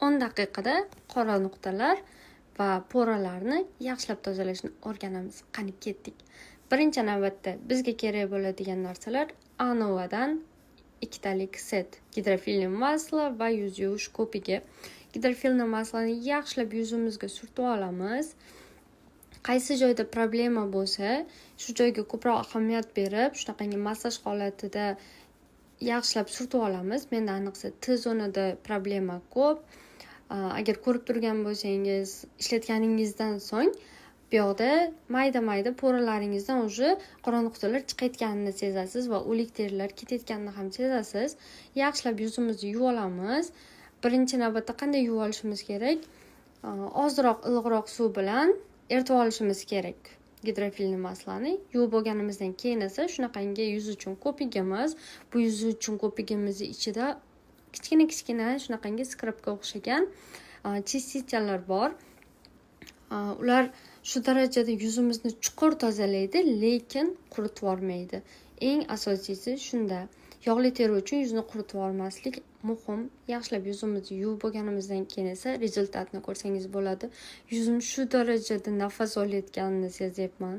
10 daqiqada qora nuqtalar va poralarni yaxshilab tozalashni o'rganamiz. Qani ketdik. Birinchi navbatda bizga kerak bo'ladigan narsalar Anovadan ikkitalik set gidrofilli masla va yuz yuvish ko'pigi. Gidrofilli maslani yaxshilab yuzimizga surtib olamiz. Qaysi joyda problema bo'lsa, shu joyga ko'proq ahamiyat berib, shunaqangi massaj holatida yaxshilab surtib olamiz. Menda ayniqsa T zonada problema ko'p. Agar ko'rib turgan bo'lsangiz, ishlatganingizdan so'ng bu yoqda mayda poralaringizdan уже qora nuqtalar chiqayotganini sezasiz va o'lik terilar ketayotganini ham sezasiz. Yaxshilab yuzimizni yuvib olamiz. Birinchi navbatda qanday yuvib olishimiz kerak? Ozroq iliqroq suv bilan eritib olishimiz kerak. Gidrofilli maslani yuvib bo'lganimizdan keyin esa shunaqangi yuz uchun ko'pigimiz, bu yuz uchun ko'pigimizni ichida kichkina shunaqangi skrabga o'xshagan chistителlar bor. Ular shu darajada yuzimizni chuqur tozalaydi, lekin quritib olmaydi. Eng asosiysi shunda. Yog'li teri uchun yuzni quritib olmaslik muhim. Yaxshilab yuzimizni yuvib bo'lganimizdan keyin esa rezultatni ko'rsangiz bo'ladi. Yuzim shu darajada nafas olayotganini sezyapman.